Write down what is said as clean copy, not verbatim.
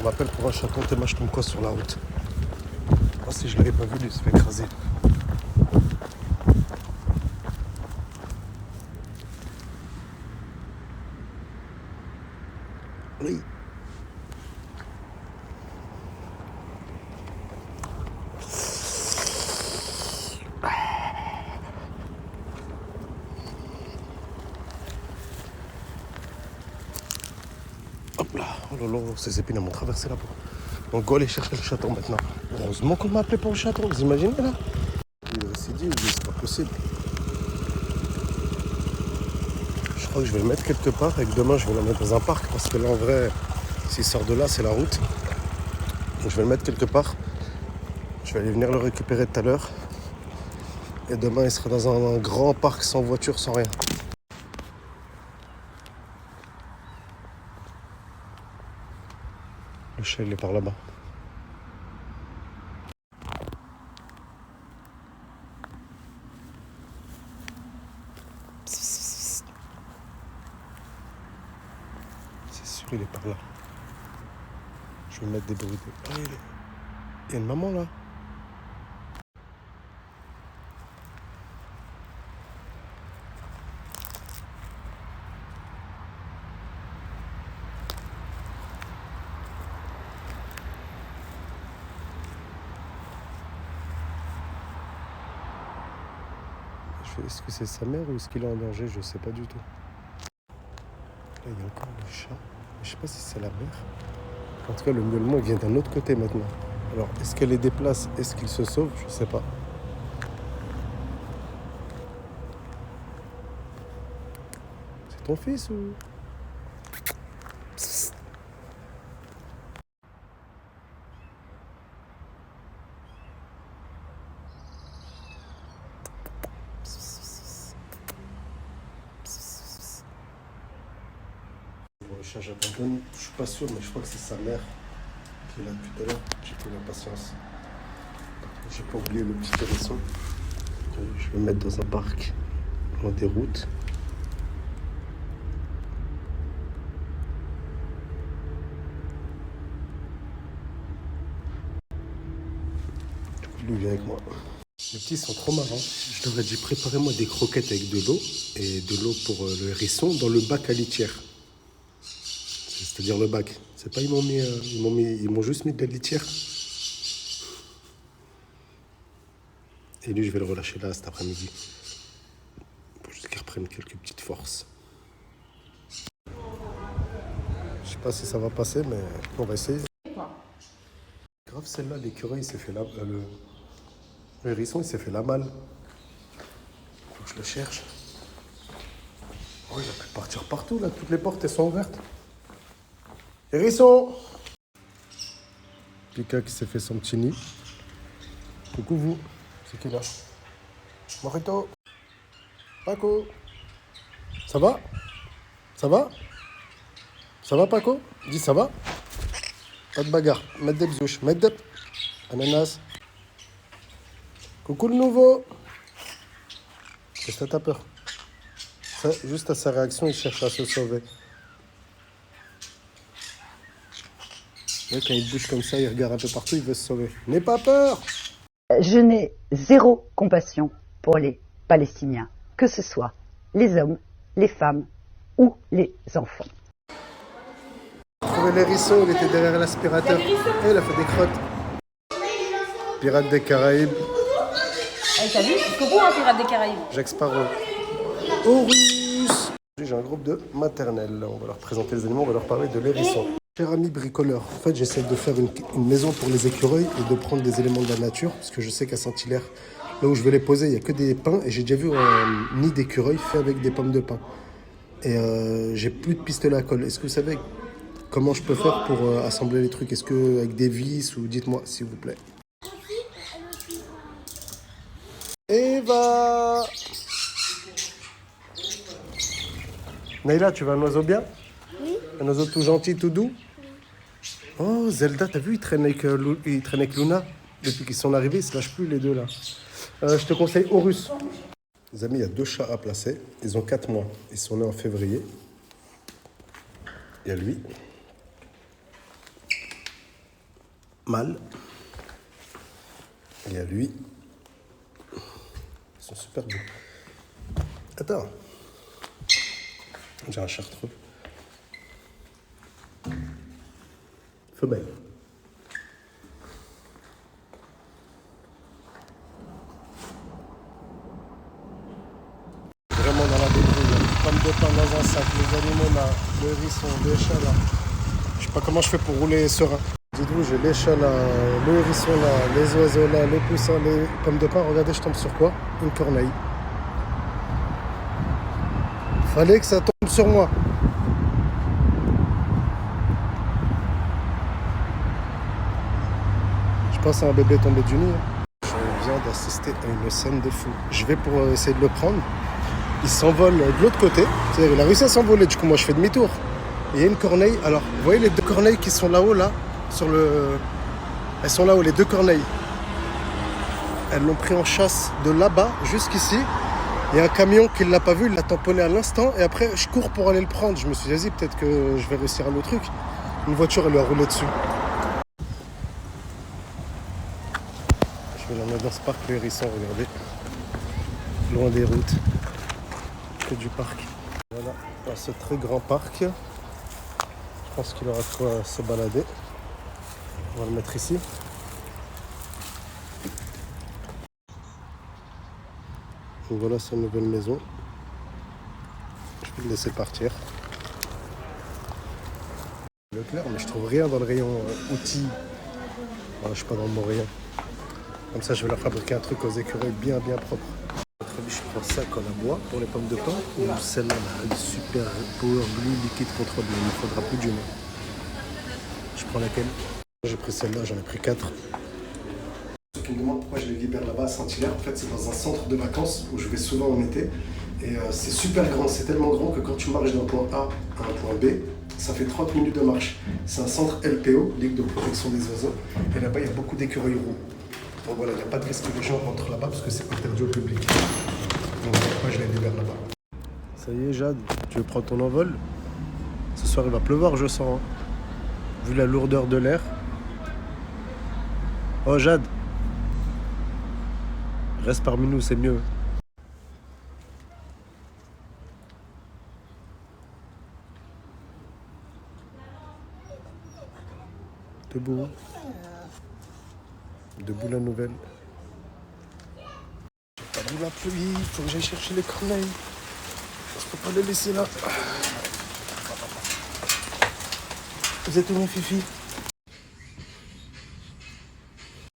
On m'appelle pour un chaton, Théma, je tombe quoi sur la route? Oh, si je l'avais pas vu, il se fait écraser. Oui. Hop là, oh là là, ces épines m'ont traversé là-bas. Donc go aller chercher le chaton maintenant. Heureusement qu'on m'a appelé pour le chaton, vous imaginez là? Il récidive, c'est pas possible. Je crois que je vais le mettre quelque part et que demain je vais le mettre dans un parc parce que là en vrai, s'il sort de là, c'est la route. Donc je vais le mettre quelque part. Je vais aller venir le récupérer tout à l'heure. Et demain il sera dans un grand parc sans voiture, sans rien. Le chat il est par là-bas. C'est sûr il est par là. Je vais mettre des bruits. Ah, il y a une maman là. Est-ce que c'est sa mère ou est-ce qu'il est en danger? Je sais pas du tout. Là, il y a encore le chat. Je sais pas si c'est la mère. En tout cas, le miaulement il vient d'un autre côté maintenant. Alors, est-ce qu'elle les déplace? Est-ce qu'il se sauve? Je sais pas. C'est ton fils ou... Psst. Bon, le chat, j'abandonne. Je suis pas sûr, mais je crois que c'est sa mère qui est là tout à l'heure. J'ai pris la patience. J'ai pas oublié le petit hérisson. Je vais le mettre dans un parc, loin des routes. Du coup, lui vient avec moi. Les petits sont trop marrants. Je leur ai dit préparez-moi des croquettes avec de l'eau et de l'eau pour le hérisson dans le bac à litière. C'est-à-dire le bac. C'est pas ils m'ont juste mis de la litière. Et lui je vais le relâcher là cet après-midi. Pour juste qu'il reprenne quelques petites forces. Je sais pas si ça va passer mais on va essayer. Grave celle-là, l'écureuil il s'est fait le hérisson il s'est fait la malle. Faut que je le cherche. Oh, il a pu partir partout là, toutes les portes elles sont ouvertes. Hérisson! Pika qui s'est fait son petit nid. Coucou vous, c'est qui là? Morito. Paco. Ça va? Ça va? Ça va Paco? Dis ça va? Pas de bagarre. Mettre des bzouches. Mettre des... Ananas. Coucou le nouveau. Qu'est-ce que t'as peur? Ça, juste à sa réaction, il cherche à se sauver. Et quand il bouge comme ça, il regarde un peu partout, il veut se sauver. N'aie pas peur! Je n'ai zéro compassion pour les Palestiniens, que ce soit les hommes, les femmes ou les enfants. Trouvé l'hérisson, il était derrière l'aspirateur. Et il a fait des crottes. Pirates des Caraïbes. Eh, t'as vu? Jusqu'au bout, hein, Pirates des Caraïbes. Jacques Sparrow. Horus! J'ai un groupe de maternelle. On va leur présenter les animaux, on va leur parler de l'hérisson. Cher ami bricoleur, en fait j'essaie de faire une maison pour les écureuils et de prendre des éléments de la nature, parce que je sais qu'à Saint-Hilaire, là où je vais les poser, il n'y a que des pins, et j'ai déjà vu un nid d'écureuil fait avec des pommes de pin. Et j'ai plus de pistolet à colle. Est-ce que vous savez comment je peux faire pour assembler les trucs? Est-ce que avec des vis ou dites-moi s'il vous plaît. Eva! Naïla, tu veux un oiseau bien? Oui. Un oiseau tout gentil, tout doux? Oh, Zelda, t'as vu, il traîne avec Luna. Depuis qu'ils sont arrivés, ils se lâchent plus les deux là. Je te conseille Horus. Les amis, il y a 2 chats à placer. Ils ont 4 mois. Ils sont nés en février. Il y a lui. mâles. Il y a lui. Ils sont super beaux. Attends. J'ai un chartreux. Femelle. Vraiment dans la débrouille. Pommes de pain dans un sac, les animaux là, le hérisson, les chats là. Je sais pas comment je fais pour rouler serein. Dites-vous, j'ai les chats là, le hérisson là, les oiseaux là, les poussins, les pommes de pain. Regardez, je tombe sur quoi? Une corneille. Fallait que ça tombe sur moi. Je pense à un bébé tombé du nid. Je viens d'assister à une scène de fou. Je vais pour essayer de le prendre. Il s'envole de l'autre côté. C'est-à-dire, il a réussi à s'envoler. Du coup, moi, je fais demi-tour. Et il y a une corneille. Alors, vous voyez les deux corneilles qui sont là-haut, là, sur le... Elles sont là-haut, les deux corneilles. Elles l'ont pris en chasse de là-bas jusqu'ici. Il y a un camion qui ne l'a pas vu, il l'a tamponné à l'instant. Et après, je cours pour aller le prendre. Je me suis dit, vas-y, peut-être que je vais réussir un autre truc. Une voiture, elle lui a roulé dessus. Je vais l'emmener dans ce parc, le hérisson, regardez. Loin des routes. Que du parc. Voilà, dans ce très grand parc. Je pense qu'il aura de quoi se balader. On va le mettre ici. Donc voilà sa nouvelle maison. Je vais le laisser partir. Leclerc, mais je trouve rien dans le rayon outils. Voilà, je suis pas dans mon rayon. Comme ça, je vais leur fabriquer un truc aux écureuils bien propre. Je prends ça comme à bois pour les pommes de pain ou celle-là, la super power glue liquide contre bleu. Il ne faudra plus d'une. Je prends laquelle? J'ai pris celle-là, j'en ai pris 4. Ceux qui me demandent pourquoi je les libère là-bas à Saint-Hilaire, en fait c'est dans un centre de vacances où je vais souvent en été. Et c'est super grand, c'est tellement grand que quand tu marches d'un point A à un point B, ça fait 30 minutes de marche. C'est un centre LPO, Ligue de protection des oiseaux. Et là-bas il y a beaucoup d'écureuils roux. Donc voilà, il n'y a pas de risque que les gens rentrent là-bas parce que c'est interdit au public. Donc moi je les libère là-bas. Ça y est Jade, tu veux prendre ton envol? Ce soir il va pleuvoir je sens. Hein. Vu la lourdeur de l'air. Oh Jade, reste parmi nous, c'est mieux. Debout. Debout la nouvelle. J'ai pas vu la pluie, il faut que j'aille chercher les corneilles. Je peux pas les laisser là. Vous êtes où mes filles?